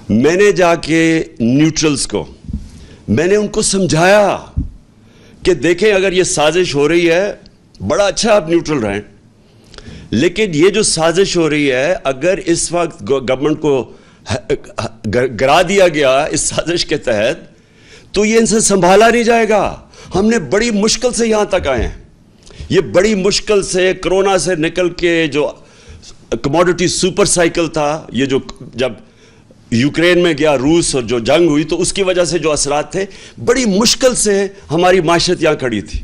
میں نے جا کے نیوٹرلز کو میں نے ان کو سمجھایا کہ دیکھیں اگر یہ سازش ہو رہی ہے بڑا اچھا آپ نیوٹرل رہیں، لیکن یہ جو سازش ہو رہی ہے اگر اس وقت گورنمنٹ کو گرا دیا گیا اس سازش کے تحت تو یہ ان سے سنبھالا نہیں جائے گا. ہم نے بڑی مشکل سے یہاں تک آئے ہیں. یہ بڑی مشکل سے کرونا سے نکل کے جو کموڈٹی سپر سائیکل تھا، یہ جو جب یوکرین میں گیا روس اور جو جنگ ہوئی تو اس کی وجہ سے جو اثرات تھے، بڑی مشکل سے ہماری معیشت یہاں کھڑی تھی.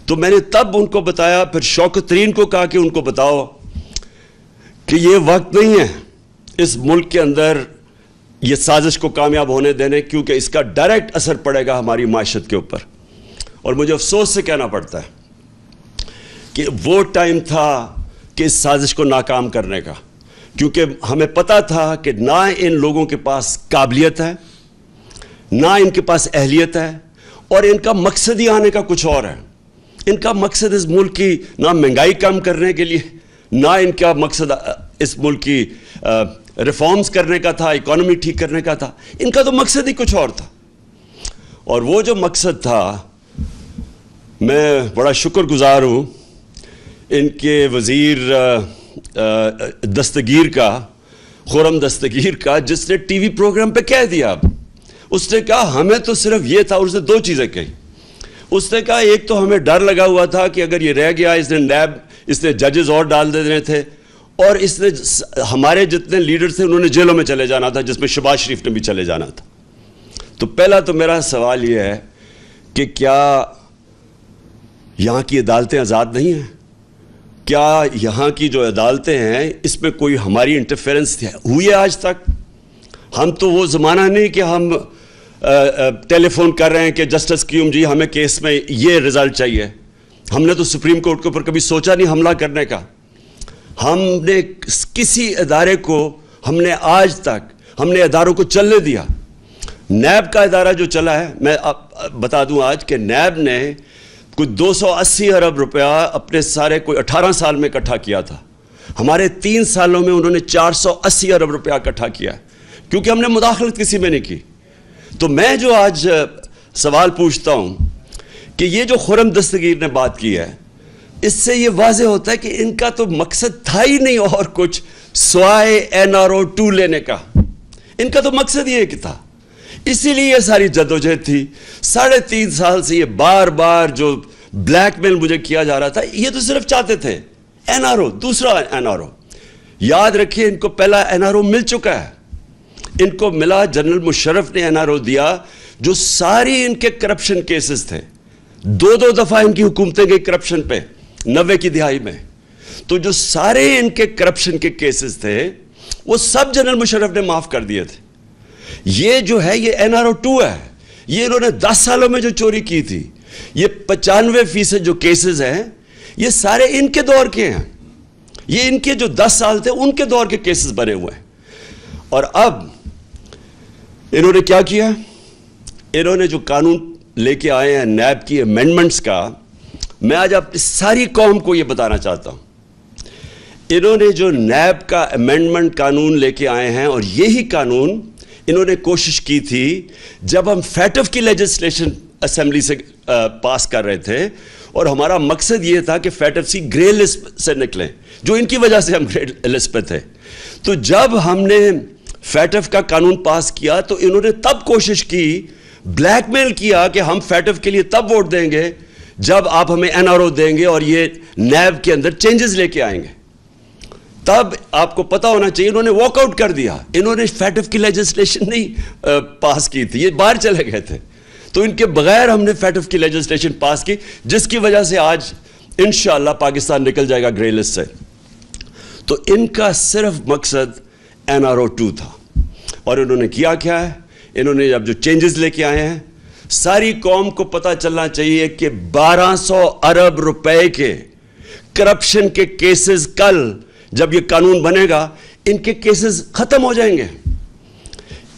تو میں نے تب ان کو بتایا، پھر شوکت ترین کو کہا کہ ان کو بتاؤ کہ یہ وقت نہیں ہے اس ملک کے اندر یہ سازش کو کامیاب ہونے دینے، کیونکہ اس کا ڈائریکٹ اثر پڑے گا ہماری معیشت کے اوپر. اور مجھے افسوس سے کہنا پڑتا ہے کہ وہ ٹائم تھا کہ اس سازش کو ناکام کرنے کا، کیونکہ ہمیں پتہ تھا کہ نہ ان لوگوں کے پاس قابلیت ہے، نہ ان کے پاس اہلیت ہے، اور ان کا مقصد ہی آنے کا کچھ اور ہے. ان کا مقصد اس ملک کی نہ مہنگائی کم کرنے کے لیے، نہ ان کا مقصد اس ملک کی ریفارمز کرنے کا تھا، اکانومی ٹھیک کرنے کا تھا. ان کا تو مقصد ہی کچھ اور تھا. اور وہ جو مقصد تھا، میں بڑا شکر گزار ہوں ان کے وزیر دستگیر کا، خرم دستگیر کا، جس نے ٹی وی پروگرام پہ کہہ دیا. اس نے کہا ہمیں تو صرف یہ تھا، اور اس نے دو چیزیں کہی. اس نے کہا ایک تو ہمیں ڈر لگا ہوا تھا کہ اگر یہ رہ گیا، اس نے نیب، اس نے ججز اور ڈال دینے تھے، اور اس نے ہمارے جتنے لیڈر تھے انہوں نے جیلوں میں چلے جانا تھا، جس میں شہباز شریف نے بھی چلے جانا تھا. تو پہلا تو میرا سوال یہ ہے کہ کیا یہاں کی عدالتیں آزاد نہیں ہیں؟ کیا یہاں کی جو عدالتیں ہیں اس میں کوئی ہماری انٹرفیرنس ہوئی ہے آج تک؟ ہم تو وہ زمانہ نہیں کہ ہم ٹیلی فون کر رہے ہیں کہ جسٹس قیوم جی ہمیں کیس میں یہ رزلٹ چاہیے. ہم نے تو سپریم کورٹ کے اوپر کبھی سوچا نہیں حملہ کرنے کا. ہم نے کسی ادارے کو ہم نے آج تک ہم نے اداروں کو چلنے دیا. نیب کا ادارہ جو چلا ہے، میں بتا دوں آج کہ نیب نے کوئی 280 ارب روپیہ اپنے سارے کوئی 18 سال میں اکٹھا کیا تھا. ہمارے 3 سالوں میں انہوں نے 480 ارب روپیہ اکٹھا کیا ہے، کیونکہ ہم نے مداخلت کسی میں نہیں کی. تو میں جو آج سوال پوچھتا ہوں کہ یہ جو خرم دستگیر نے بات کی ہے، اس سے یہ واضح ہوتا ہے کہ ان کا تو مقصد تھا ہی نہیں اور کچھ سوائے NRO 2 لینے کا. ان کا تو مقصد یہ کہ تھا. اسی لیے یہ ساری جدوجہد تھی. 3.5 سال سے یہ بار بار جو بلیک میل مجھے کیا جا رہا تھا، یہ تو صرف چاہتے تھے NRO، دوسرا NRO. یاد رکھیے ان کو پہلا NRO مل چکا ہے. ان کو ملا، جنرل مشرف نے NRO دیا، جو ساری ان کے کرپشن کیسز تھے. 2 دفعہ ان کی حکومتیں گئی کرپشن پہ 90 کی دہائی میں. تو جو سارے ان کے کرپشن کے کیسز تھے وہ سب جنرل مشرف نے معاف کر دیے تھے. یہ جو ہے یہ NRO 2 ہے. یہ انہوں نے 10 سالوں میں جو چوری کی تھی، یہ 95% جو کیسز ہیں یہ سارے ان کے دور کے ہیں. یہ ان کے جو 10 سال تھے ان کے دور کے کیسز بنے ہوئے ہیں. اور اب انہوں نے کیا کیا؟ انہوں نے جو قانون لے کے آئے ہیں نیب کی امینڈمنٹس کا، میں آج اپنی ساری قوم کو یہ بتانا چاہتا ہوں. انہوں نے جو نیب کا امینڈمنٹ قانون لے کے آئے ہیں، اور یہی قانون انہوں نے کوشش کی تھی جب ہم فیٹف کی لیجسلیشن اسمبلی سے پاس کر رہے تھے، اور ہمارا مقصد یہ تھا کہ فیٹف سی گرے لسٹ سے نکلیں، جو ان کی وجہ سے ہم گرے لسٹ پہ تھے. تو جب ہم نے فیٹف کا قانون پاس کیا تو انہوں نے تب کوشش کی، بلیک میل کیا کہ ہم فیٹف کے لیے تب ووٹ دیں گے جب آپ ہمیں NRO دیں گے اور یہ نیب کے اندر چینجز لے کے آئیں گے. تب آپ کو پتا ہونا چاہیے انہوں نے واک آؤٹ کر دیا. انہوں نے فیٹف کی لیجسلیشن نہیں پاس کی تھی، یہ باہر چلے گئے تھے. تو ان کے بغیر ہم نے فیٹف کی لیجسلیشن پاس کی، جس کی وجہ سے آج انشاءاللہ پاکستان نکل جائے گا گرے لسٹ سے. تو ان کا صرف مقصد NRO 2 تھا. اور انہوں نے کیا کیا ہے؟ انہوں نے اب جو چینجز لے کے آئے ہیں، ساری قوم کو پتہ چلنا چاہیے کہ 1200 ارب روپے کے کرپشن کے کیسز کل جب یہ قانون بنے گا ان کے کیسز ختم ہو جائیں گے.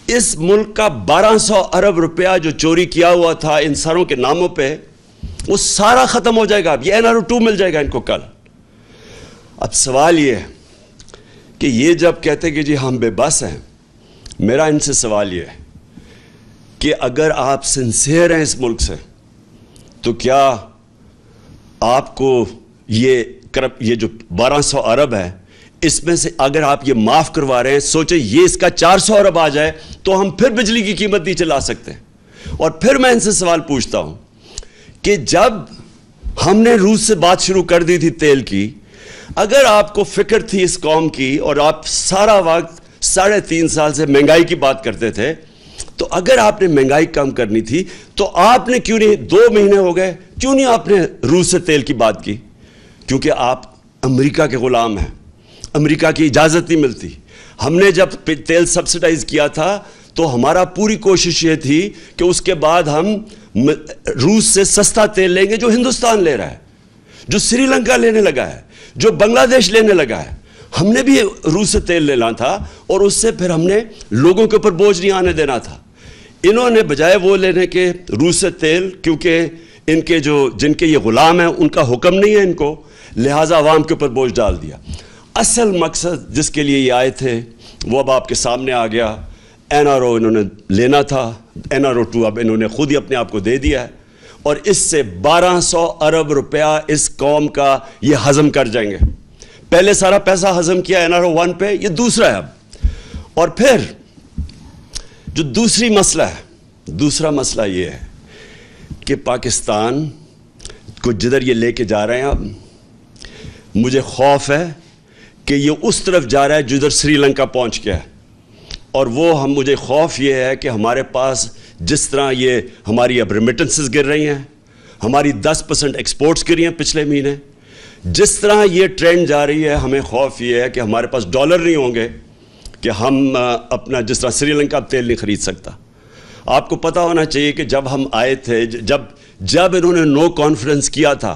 اس ملک کا 1200 ارب روپیہ جو چوری کیا ہوا تھا ان سروں کے ناموں پہ، وہ سارا ختم ہو جائے گا. اب یہ NRO 2 مل جائے گا ان کو کل. اب سوال یہ ہے کہ یہ جب کہتے کہ جی ہم بے بس ہیں، میرا ان سے سوال یہ ہے کہ اگر آپ سنسیئر ہیں اس ملک سے تو کیا آپ کو یہ جو 1200 ارب ہے اس میں سے اگر آپ یہ معاف کروا رہے ہیں، سوچیں یہ اس کا 400 ارب آ جائے تو ہم پھر بجلی کی قیمت نہیں چلا سکتے. اور پھر میں ان سے سوال پوچھتا ہوں کہ جب ہم نے روس سے بات شروع کر دی تھی تیل کی، اگر آپ کو فکر تھی اس قوم کی اور آپ سارا وقت 3.5 سال سے مہنگائی کی بات کرتے تھے، تو اگر آپ نے مہنگائی کم کرنی تھی تو آپ نے کیوں نہیں 2 مہینے ہو گئے کیوں نہیں آپ نے روس سے تیل کی بات کی؟ کیونکہ آپ امریکہ کے غلام ہیں، امریکہ کی اجازت نہیں ملتی. ہم نے جب تیل سبسڈائز کیا تھا تو ہمارا پوری کوشش یہ تھی کہ اس کے بعد ہم روس سے سستا تیل لیں گے جو ہندوستان لے رہا ہے، جو سری لنکا لینے لگا ہے، جو بنگلہ دیش لینے لگا ہے. ہم نے بھی روس سے تیل لینا تھا اور اس سے پھر ہم نے لوگوں کے اوپر بوجھ نہیں آنے دینا تھا. انہوں نے بجائے وہ لینے کے روس سے تیل، کیونکہ ان کے جن کے یہ غلام ہیں ان کا حکم نہیں ہے ان کو، لہٰذا عوام کے اوپر بوجھ ڈال دیا. اصل مقصد جس کے لیے یہ آئے تھے وہ اب آپ کے سامنے آ گیا. NRO انہوں نے لینا تھا، NRO2 اب انہوں نے خود ہی اپنے آپ کو دے دیا ہے اور اس سے 1200 ارب روپیہ اس قوم کا یہ ہضم کر جائیں گے. پہلے سارا پیسہ ہضم کیا NRO1 پہ، یہ دوسرا ہے اب. اور پھر جو دوسرا مسئلہ یہ ہے کہ پاکستان کو جدھر یہ لے کے جا رہے ہیں اب، مجھے خوف ہے کہ یہ اس طرف جا رہا ہے جدھر سری لنکا پہنچ گیا ہے. اور وہ مجھے خوف یہ ہے کہ ہمارے پاس جس طرح یہ ہماری اب ریمیٹنسز گر رہی ہیں، ہماری 10% ایکسپورٹس گری ہیں پچھلے مہینے، جس طرح یہ ٹرینڈ جا رہی ہے ہمیں خوف یہ ہے کہ ہمارے پاس ڈالر نہیں ہوں گے کہ ہم اپنا جس طرح سری لنکا اب تیل نہیں خرید سکتا. آپ کو پتہ ہونا چاہیے کہ جب ہم آئے تھے، جب انہوں نے نو کانفرنس کیا تھا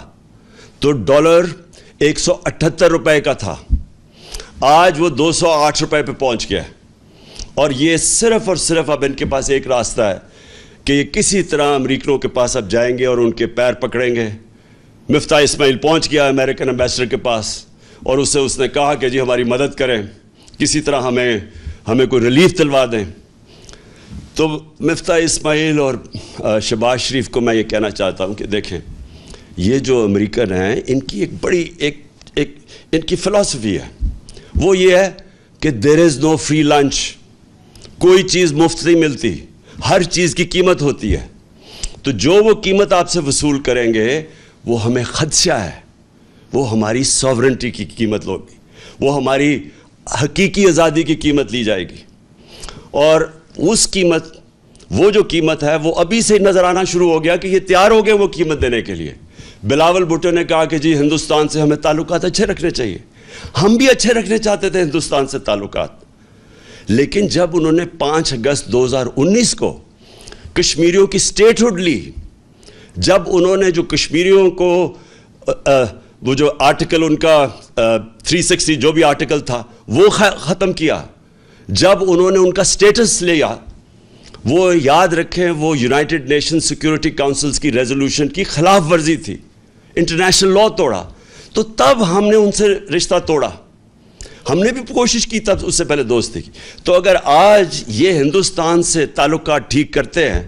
تو ڈالر 178 روپے کا تھا، آج وہ 208 روپے پہ پہنچ گیا. اور یہ صرف اور صرف اب ان کے پاس ایک راستہ ہے کہ یہ کسی طرح امریکنوں کے پاس اب جائیں گے اور ان کے پیر پکڑیں گے. مفتاح اسماعیل پہنچ گیا امریکن ایمبیسڈر کے پاس اور اس نے کہا کہ جی ہماری مدد کریں، کسی طرح ہمیں کوئی ریلیف دلوا دیں. تو مفتاح اسماعیل اور شہباز شریف کو میں یہ کہنا چاہتا ہوں کہ دیکھیں، یہ جو امریکن ہیں ان کی ایک بڑی ان کی فلسفی ہے، وہ یہ ہے کہ دیر از نو فری لنچ، کوئی چیز مفت نہیں ملتی، ہر چیز کی قیمت ہوتی ہے. تو جو وہ قیمت آپ سے وصول کریں گے وہ ہمیں خدشہ ہے، وہ ہماری ساورنٹی کی قیمت ہوگی، وہ ہماری حقیقی آزادی کی قیمت لی جائے گی. اور اس قیمت، وہ جو قیمت ہے وہ ابھی سے نظر آنا شروع ہو گیا کہ یہ تیار ہو گئے وہ قیمت دینے کے لیے. بلاول بھٹو نے کہا کہ جی ہندوستان سے ہمیں تعلقات اچھے رکھنے چاہیے. ہم بھی اچھے رکھنے چاہتے تھے ہندوستان سے تعلقات، لیکن جب انہوں نے 5 اگست 2019 کو کشمیریوں کی سٹیٹ ہوڈ لی، جب انہوں نے جو کشمیریوں کو وہ جو آرٹیکل ان کا 360 جو بھی آرٹیکل تھا وہ ختم کیا، جب انہوں نے ان کا سٹیٹس لیا، وہ یاد رکھیں وہ یونائٹڈ نیشن سیکیورٹی کاؤنسلز کی ریزولوشن کی خلاف ورزی تھی، انٹرنیشنل لاء توڑا، تو تب ہم نے ان سے رشتہ توڑا. ہم نے بھی کوشش کی تب، اس سے پہلے دوستی کی. تو اگر آج یہ ہندوستان سے تعلقات ٹھیک کرتے ہیں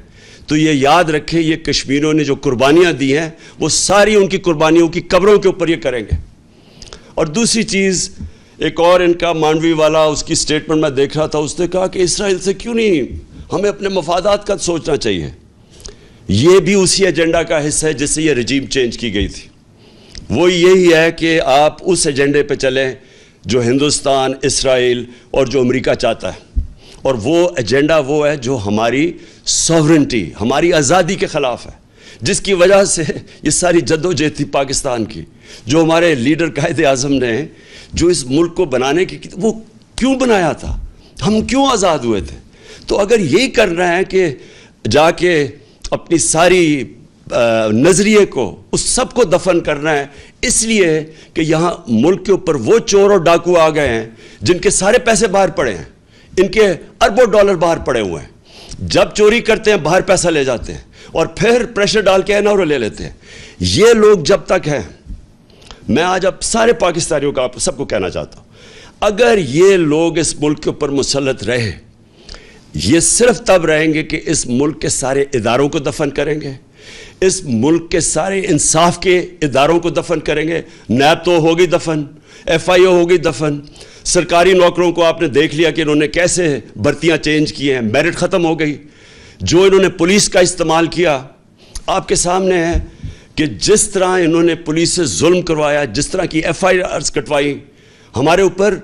تو یہ یاد رکھیں یہ کشمیریوں نے جو قربانیاں دی ہیں وہ ساری ان کی قربانیوں کی قبروں کے اوپر یہ کریں گے. اور دوسری چیز، ایک اور ان کا مانڈوی والا اس کی سٹیٹمنٹ میں دیکھ رہا تھا، اس نے کہا کہ اسرائیل سے کیوں نہیں، ہمیں اپنے مفادات کا سوچنا چاہیے. یہ بھی اسی ایجنڈا کا حصہ ہے جس سے یہ رجیم چینج کی گئی تھی. وہ یہی ہے کہ آپ اس ایجنڈے پہ چلیں جو ہندوستان، اسرائیل اور جو امریکہ چاہتا ہے. اور وہ ایجنڈا وہ ہے جو ہماری سوورنٹی، ہماری آزادی کے خلاف ہے، جس کی وجہ سے یہ ساری جدوجہد تھی پاکستان کی، جو ہمارے لیڈر قائد اعظم نے جو اس ملک کو بنانے کی، وہ کیوں بنایا تھا، ہم کیوں آزاد ہوئے تھے. تو اگر یہی کر رہے ہیں کہ جا کے اپنی ساری نظریے کو، اس سب کو دفن کرنا ہے، اس لیے کہ یہاں ملک کے اوپر وہ چور اور ڈاکو آ گئے ہیں جن کے سارے پیسے باہر پڑے ہیں، ان کے اربوں ڈالر باہر پڑے ہوئے ہیں. جب چوری کرتے ہیں باہر پیسہ لے جاتے ہیں اور پھر پریشر ڈال کے NRO لے لیتے ہیں. یہ لوگ جب تک ہیں، میں آج اب سارے پاکستانیوں کا آپ سب کو کہنا چاہتا ہوں، اگر یہ لوگ اس ملک کے اوپر مسلط رہے، یہ صرف تب رہیں گے کہ اس ملک کے سارے اداروں کو دفن کریں گے, اس ملک کے سارے انصاف کے اداروں کو دفن کریں گے. نیب تو ہوگی دفن, ایف آئی او ہوگی دفن, سرکاری نوکروں کو آپ نے دیکھ لیا کہ انہوں نے کیسے بھرتیاں چینج کی ہیں, میرٹ ختم ہو گئی. جو انہوں نے پولیس کا استعمال کیا آپ کے سامنے ہے کہ جس طرح انہوں نے پولیس سے ظلم کروایا, جس طرح کی ایف آئی آرز کٹوائی, ہمارے اوپر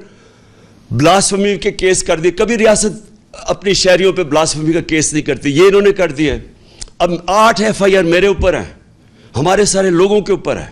بلاسفمی کے کیس کر دیے. کبھی ریاست اپنی شہریوں پہ بلاسفمی کا کیس نہیں کرتی, یہ انہوں نے کر دیا. اب 8 ایف آئی آر میرے اوپر ہیں, ہمارے سارے لوگوں کے اوپر ہے.